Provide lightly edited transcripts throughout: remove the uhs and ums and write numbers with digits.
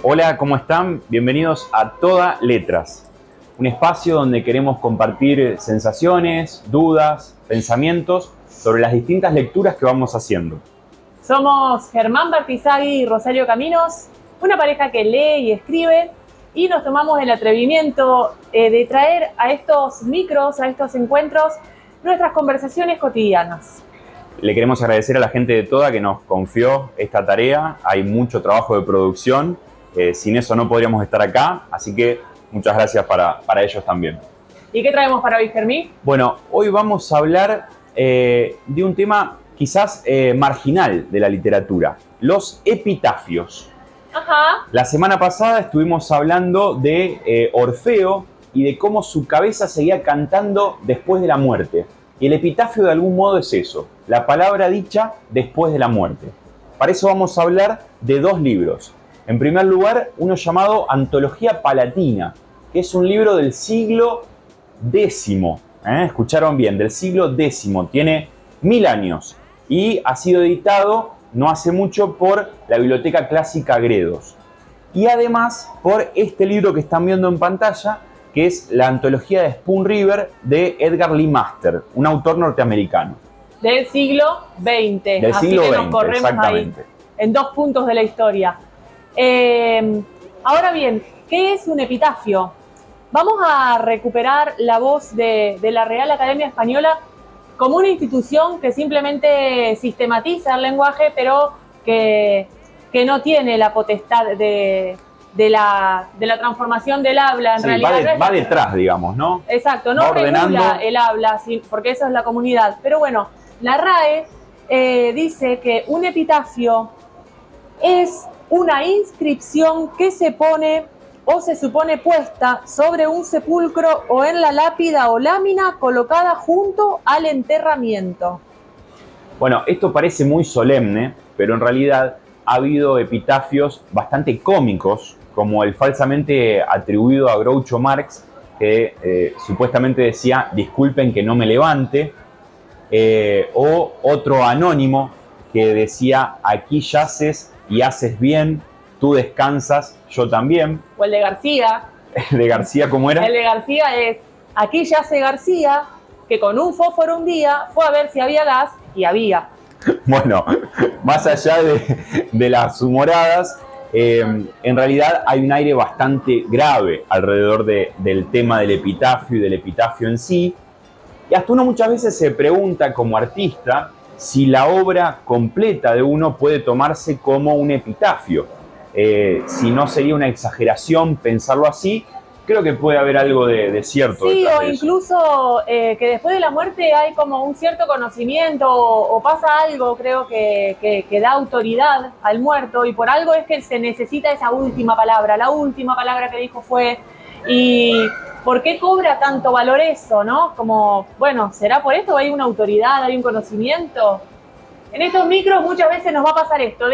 Hola, ¿cómo están? Bienvenidos a Toda Letras, un espacio donde queremos compartir sensaciones, dudas, pensamientos sobre las distintas lecturas que vamos haciendo. Somos Germán Bartizagui y Rosario Caminos, una pareja que lee y escribe, y nos tomamos el atrevimiento de traer a estos micros, a estos encuentros, nuestras conversaciones cotidianas. Le queremos agradecer a la gente de Toda que nos confió esta tarea. Hay mucho trabajo de producción. Sin eso no podríamos estar acá, así que muchas gracias para ellos también. ¿Y qué traemos para hoy, Germí? Bueno, hoy vamos a hablar de un tema quizás marginal de la literatura, los epitafios. Ajá. La semana pasada estuvimos hablando de Orfeo y de cómo su cabeza seguía cantando después de la muerte. Y el epitafio de algún modo es eso, la palabra dicha después de la muerte. Para eso vamos a hablar de dos libros. En primer lugar, uno llamado Antología Palatina, que es un libro del siglo X. Escucharon bien, del siglo X. Tiene 1000 años y ha sido editado no hace mucho por la Biblioteca Clásica Gredos. Y además por este libro que están viendo en pantalla, que es la antología de Spoon River de Edgar Lee Master, un autor norteamericano. Del siglo XX. Del Así siglo que XX, nos corremos exactamente. ahí, en dos puntos de la historia. Ahora bien, ¿qué es un epitafio? Vamos a recuperar la voz de la Real Academia Española como una institución que simplemente sistematiza el lenguaje, pero que no tiene la potestad de la transformación del habla. En Sí, realidad va detrás, digamos, ¿no? Exacto, no regula el habla, porque eso es la comunidad. Pero bueno, la RAE dice que un epitafio es una inscripción que se pone o se supone puesta sobre un sepulcro o en la lápida o lámina colocada junto al enterramiento. Bueno, esto parece muy solemne, pero en realidad ha habido epitafios bastante cómicos, como el falsamente atribuido a Groucho Marx, que supuestamente decía, disculpen que no me levante, o otro anónimo que decía, aquí yaces y haces bien, tú descansas, yo también. O el de García. ¿El de García cómo era? El de García es, aquí yace García, que con un fósforo un día fue a ver si había gas y había. Bueno, más allá de las humoradas, en realidad hay un aire bastante grave alrededor del tema del epitafio y del epitafio en sí. Y hasta uno muchas veces se pregunta como artista si la obra completa de uno puede tomarse como un epitafio. Si no sería una exageración pensarlo así, creo que puede haber algo de cierto. Sí, o de incluso que después de la muerte hay como un cierto conocimiento o pasa algo, creo que da autoridad al muerto, y por algo es que se necesita esa última palabra. La última palabra que dijo fue, y ¿por qué cobra tanto valor eso, no? Como, bueno, ¿será por esto? ¿Hay una autoridad, hay un conocimiento? En estos micros muchas veces nos va a pasar esto,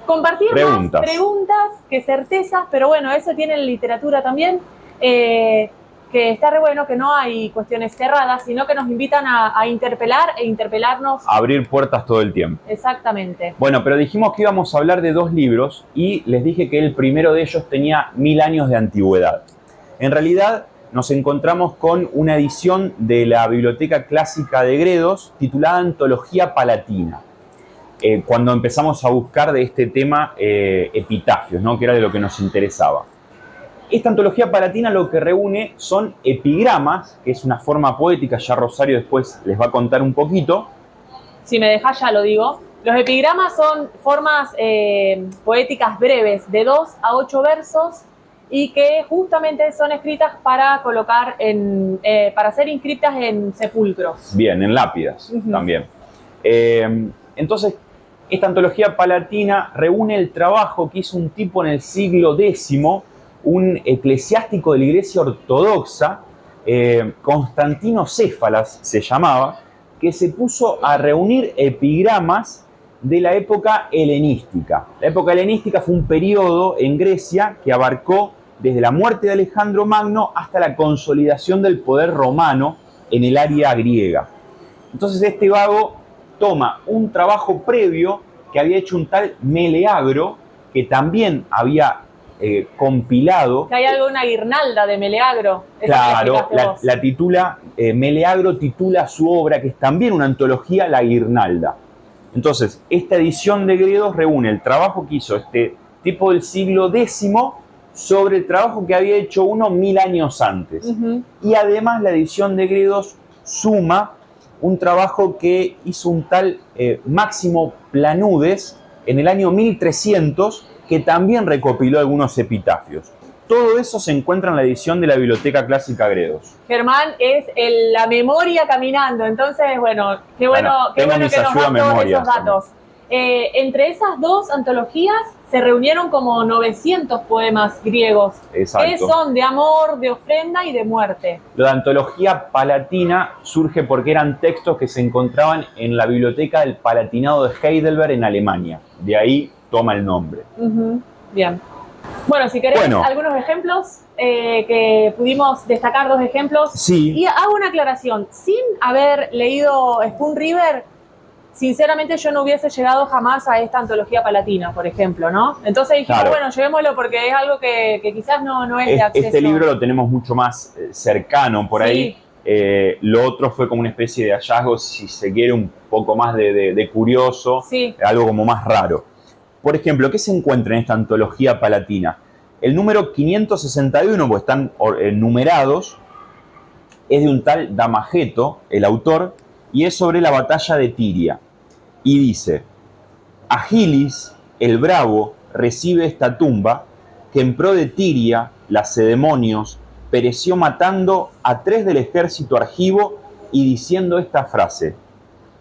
compartir más preguntas que certezas, pero bueno, eso tiene la literatura también, que está re bueno, que no hay cuestiones cerradas, sino que nos invitan a interpelar e interpelarnos. A abrir puertas todo el tiempo. Exactamente. Bueno, pero dijimos que íbamos a hablar de dos libros y les dije que el primero de ellos tenía 1000 años de antigüedad. En realidad nos encontramos con una edición de la Biblioteca Clásica de Gredos titulada Antología Palatina. Cuando empezamos a buscar de este tema epitafios, ¿no? Que era de lo que nos interesaba. Esta antología palatina lo que reúne son epigramas, que es una forma poética, ya Rosario después les va a contar un poquito. Si me dejás ya lo digo. Los epigramas son formas poéticas breves, de 2 a 8 versos, y que justamente son escritas para colocar para ser inscritas en sepulcros. Bien, en lápidas también. Entonces, esta antología palatina reúne el trabajo que hizo un tipo en el siglo X, un eclesiástico de la Iglesia Ortodoxa, Constantino Céfalas se llamaba, que se puso a reunir epigramas de la época helenística. La época helenística fue un periodo en Grecia que abarcó desde la muerte de Alejandro Magno hasta la consolidación del poder romano en el área griega. Entonces este vago toma un trabajo previo que había hecho un tal Meleagro, que también había compilado. Que hay algo, una guirnalda de Meleagro. Claro, la titula, Meleagro titula su obra, que es también una antología, La Guirnalda. Entonces, esta edición de Gredos reúne el trabajo que hizo este tipo del siglo X sobre el trabajo que había hecho uno 1000 años antes. Y además la edición de Gredos suma un trabajo que hizo un tal Máximo Planudes en el año 1300, que también recopiló algunos epitafios. Todo eso se encuentra en la edición de la Biblioteca Clásica Gredos. Germán es la memoria caminando, entonces, bueno, qué bueno que nos dan todos esos datos. Entre esas dos antologías se reunieron como 900 poemas griegos. Exacto. Que son de amor, de ofrenda y de muerte. La antología palatina surge porque eran textos que se encontraban en la biblioteca del Palatinado de Heidelberg en Alemania. De ahí toma el nombre. Bien. Bueno, si querés algunos ejemplos, que pudimos destacar 2 ejemplos. Sí. Y hago una aclaración. Sin haber leído Spoon River, sinceramente yo no hubiese llegado jamás a esta antología palatina, por ejemplo, ¿no? Entonces dijimos, bueno, llevémoslo porque es algo que quizás no es de acceso. Este libro lo tenemos mucho más cercano por ahí. Lo otro fue como una especie de hallazgo, si se quiere, un poco más de curioso, algo como más raro. Por ejemplo, ¿qué se encuentra en esta antología palatina? El número 561, pues están numerados, es de un tal Damageto, el autor, y es sobre la batalla de Tiria. Y dice: Agilis, el bravo, recibe esta tumba, que en pro de Tiria, Lacedemonios, pereció matando a 3 del ejército argivo y diciendo esta frase: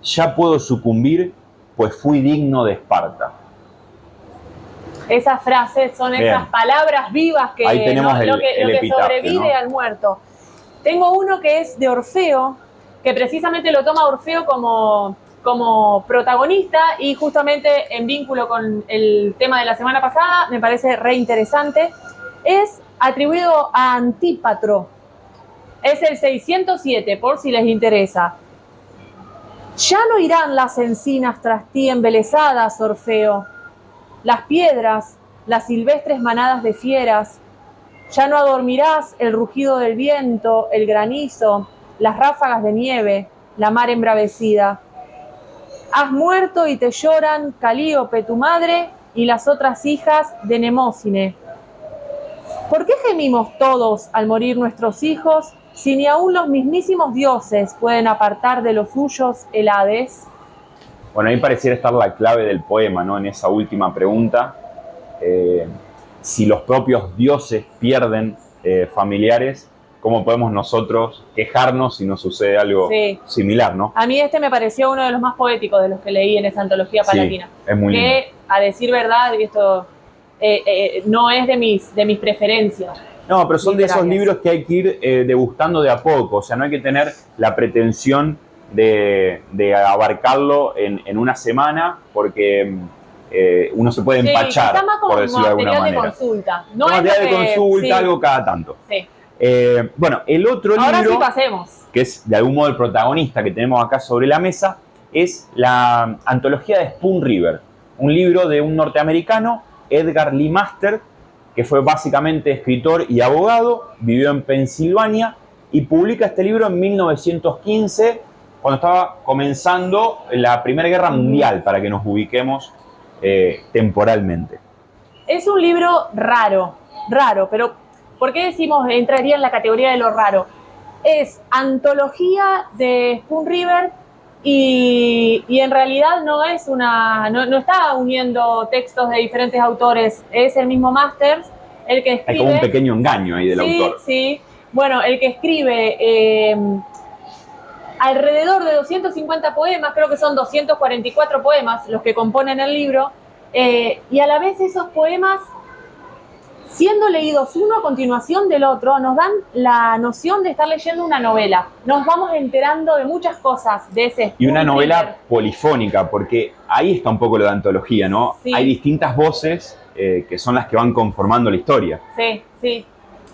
ya puedo sucumbir, pues fui digno de Esparta. Esas frases son esas palabras vivas que, ahí tenemos lo que sobrevive al muerto. Tengo uno que es de Orfeo, que precisamente lo toma Orfeo como protagonista, y justamente en vínculo con el tema de la semana pasada, me parece re interesante. Es atribuido a Antípatro. Es el 607, por si les interesa. Ya no irán las encinas tras ti embelesadas, Orfeo. Las piedras, las silvestres manadas de fieras. Ya no adormirás el rugido del viento, el granizo, las ráfagas de nieve, la mar embravecida. Has muerto y te lloran Calíope, tu madre, y las otras hijas de Nemósine. ¿Por qué gemimos todos al morir nuestros hijos, si ni aún los mismísimos dioses pueden apartar de los suyos el Hades? Bueno, ahí pareciera estar la clave del poema, ¿no? En esa última pregunta. Si los propios dioses pierden familiares, ¿cómo podemos nosotros quejarnos si nos sucede algo similar, ¿no? A mí me pareció uno de los más poéticos de los que leí en esa antología palatina. Es muy lindo. Que, a decir verdad, esto no es de mis preferencias. No, pero son de esos libros que hay que ir degustando de a poco. O sea, no hay que tener la pretensión de abarcarlo en una semana, porque uno se puede empachar, por decirlo de alguna manera. De consulta. No es material de consulta, algo cada tanto. Sí. Bueno, el otro Ahora libro, sí pasemos, que es de algún modo el protagonista que tenemos acá sobre la mesa, es la antología de Spoon River, un libro de un norteamericano, Edgar Lee Master, que fue básicamente escritor y abogado, vivió en Pensilvania y publica este libro en 1915, cuando estaba comenzando la Primera Guerra Mundial, para que nos ubiquemos temporalmente. Es un libro raro, pero ¿por qué decimos entraría en la categoría de lo raro? Es antología de Spoon River y en realidad no está uniendo textos de diferentes autores, es el mismo Masters el que escribe. Hay como un pequeño engaño ahí del autor. Sí, bueno, el que escribe alrededor de 250 poemas, creo que son 244 poemas los que componen el libro, y a la vez esos poemas, siendo leídos uno a continuación del otro, nos dan la noción de estar leyendo una novela. Nos vamos enterando de muchas cosas de ese. Y una novela polifónica, porque ahí está un poco lo de antología, ¿no? Sí. Hay distintas voces que son las que van conformando la historia. Sí.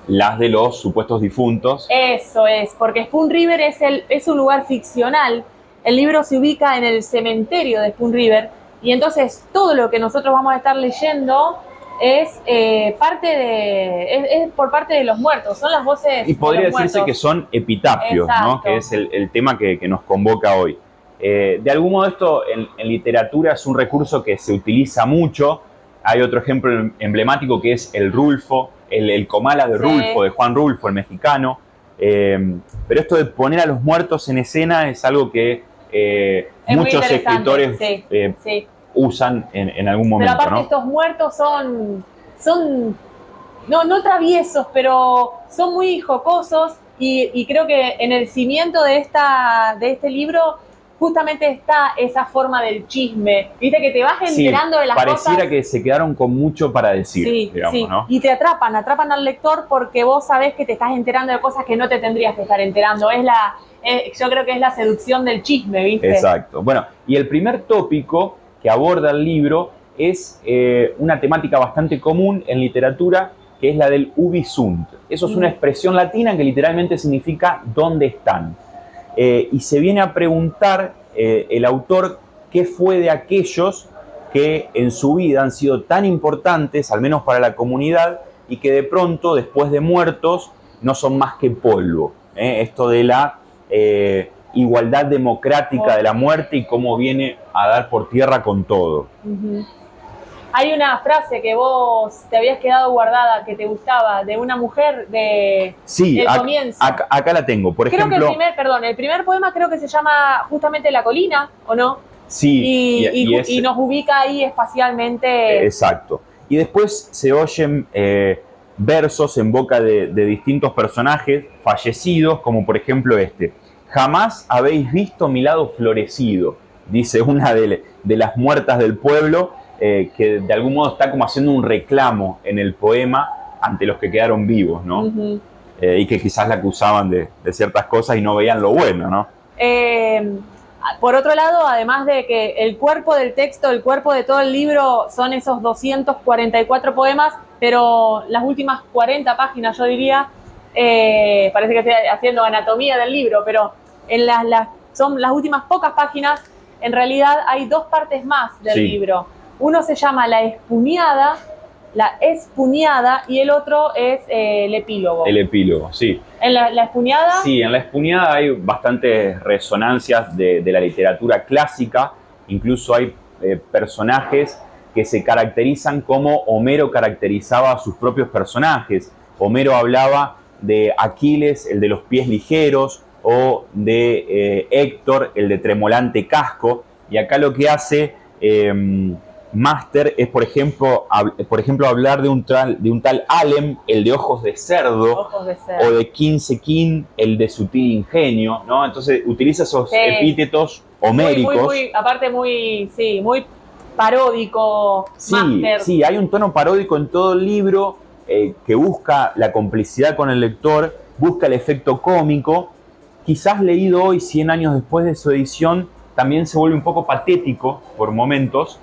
Las de los supuestos difuntos. Eso es, porque Spoon River es un lugar ficcional. El libro se ubica en el cementerio de Spoon River, y entonces todo lo que nosotros vamos a estar leyendo es es por parte de los muertos, son las voces y podría de los decirse muertos. que son epitafios, ¿no? Exacto. Que es el tema que nos convoca hoy. De algún modo esto en literatura es un recurso que se utiliza mucho. Hay otro ejemplo emblemático que es el Rulfo, el Comala de Rulfo, de Juan Rulfo, el mexicano. Pero esto de poner a los muertos en escena es algo que muchos escritores usan en algún momento. Pero aparte, ¿no? Estos muertos son no traviesos, pero son muy jocosos y creo que en el cimiento de este libro justamente está esa forma del chisme, viste, que te vas enterando de las cosas. Pareciera que se quedaron con mucho para decir, digamos, ¿no? Y te atrapan al lector porque vos sabés que te estás enterando de cosas que no te tendrías que estar enterando. Yo creo que es la seducción del chisme, ¿viste? Exacto. Bueno, y el primer tópico que aborda el libro es una temática bastante común en literatura, que es la del ubi sunt. Eso es una expresión latina que literalmente significa ¿dónde están? Y se viene a preguntar el autor qué fue de aquellos que en su vida han sido tan importantes, al menos para la comunidad, y que de pronto, después de muertos, no son más que polvo. Esto de la igualdad democrática de la muerte y cómo viene a dar por tierra con todo. Hay una frase que vos te habías quedado guardada, que te gustaba, de una mujer del comienzo. Acá la tengo. Por ejemplo, el primer poema creo que se llama justamente La colina, ¿o no? Sí. Y nos ubica ahí espacialmente. Exacto. Y después se oyen versos en boca de distintos personajes fallecidos, como por ejemplo este. Jamás habéis visto mi lado florecido, dice una de las muertas del pueblo, que de algún modo está como haciendo un reclamo en el poema ante los que quedaron vivos, ¿no? Y que quizás la acusaban de ciertas cosas y no veían lo bueno, ¿no? Por otro lado, además de que el cuerpo del texto, el cuerpo de todo el libro son esos 244 poemas, pero las últimas 40 páginas, yo diría, parece que estoy haciendo anatomía del libro, pero son las últimas pocas páginas, en realidad hay dos partes más del libro. Uno se llama La Espuñada, y el otro es el epílogo. El epílogo, sí. ¿En la Espuñada? Sí, en La Espuñada hay bastantes resonancias de la literatura clásica. Incluso hay personajes que se caracterizan como Homero caracterizaba a sus propios personajes. Homero hablaba de Aquiles, el de los pies ligeros, o de Héctor, el de tremolante casco. Y acá lo que hace Master es, por ejemplo, hablar de un tal Alem, el de ojos de cerdo, o de Quincequín, el de sutil ingenio, ¿no? Entonces utiliza esos epítetos homéricos. Aparte muy paródico. Master. Sí, hay un tono paródico en todo el libro que busca la complicidad con el lector, busca el efecto cómico. Quizás leído hoy, 100 años después de su edición, también se vuelve un poco patético por momentos,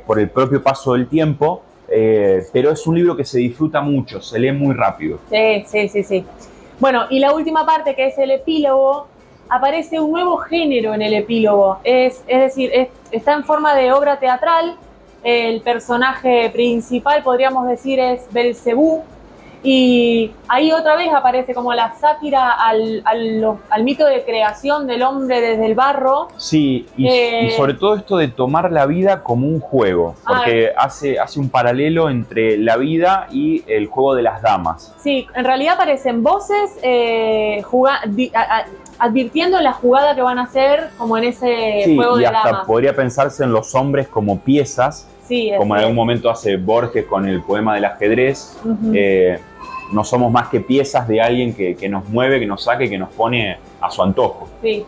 por el propio paso del tiempo, pero es un libro que se disfruta mucho, se lee muy rápido. Sí. Bueno, y la última parte, que es el epílogo, aparece un nuevo género en el epílogo. Es decir, está en forma de obra teatral. El personaje principal, podríamos decir, es Belcebú. Y ahí otra vez aparece como la sátira al mito de creación del hombre desde el barro. Sí, y sobre todo esto de tomar la vida como un juego, porque hace un paralelo entre la vida y el juego de las damas. Sí, en realidad aparecen voces advirtiendo la jugada que van a hacer, como en ese juego de damas. Sí, y hasta podría pensarse en los hombres como piezas, como en algún momento hace Borges con el poema del ajedrez. No somos más que piezas de alguien que nos mueve, que nos saque, que nos pone a su antojo. Sí.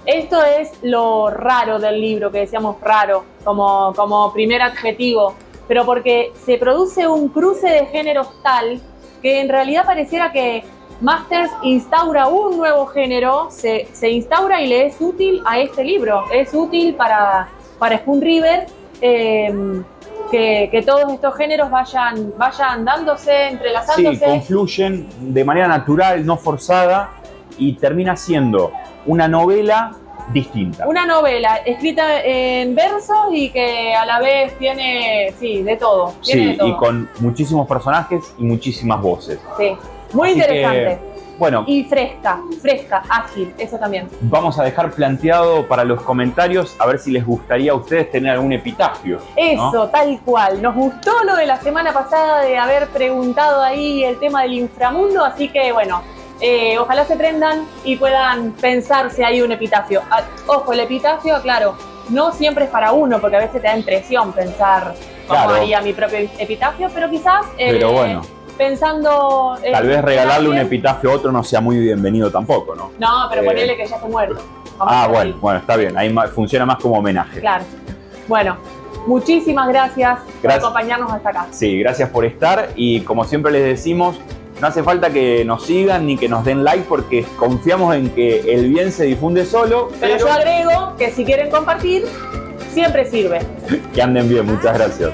Esto es lo raro del libro, que decíamos raro, como primer adjetivo, pero porque se produce un cruce de géneros tal que en realidad pareciera que Masters instaura un nuevo género, se instaura y le es útil a este libro. Es útil para Spoon River, que todos estos géneros vayan dándose, entrelazándose. Sí, confluyen de manera natural, no forzada, y termina siendo una novela distinta. Una novela escrita en versos y que a la vez tiene, sí, de todo. Tiene Sí, de todo. y con muchísimos personajes y muchísimas voces. Sí, muy Así interesante. que, bueno, Y fresca, ágil, eso también. vamos a dejar planteado para los comentarios a ver si les gustaría a ustedes tener algún epitafio. Eso, ¿no? tal cual. Nos gustó lo de la semana pasada de haber preguntado ahí el tema del inframundo, así que bueno, ojalá se prendan y puedan pensar si hay un epitafio. Ojo, el epitafio, claro, no siempre es para uno, porque a veces te da impresión pensar cómo Claro. haría mi propio epitafio, pero quizás Pero bueno, pensando... tal vez regalarle un alguien- epitafio a otro no sea muy bienvenido tampoco, ¿no? No, pero Eh, ponele que ya esté muerto. Vamos a ver. Bueno, está bien. Ahí funciona más como homenaje. Claro. Bueno, muchísimas gracias por Gracias. acompañarnos hasta acá. Sí, gracias por estar y como siempre les decimos, no hace falta que nos sigan ni que nos den like porque confiamos en que el bien se difunde solo, Pero yo agrego que si quieren compartir, siempre sirve. que anden bien. Muchas gracias.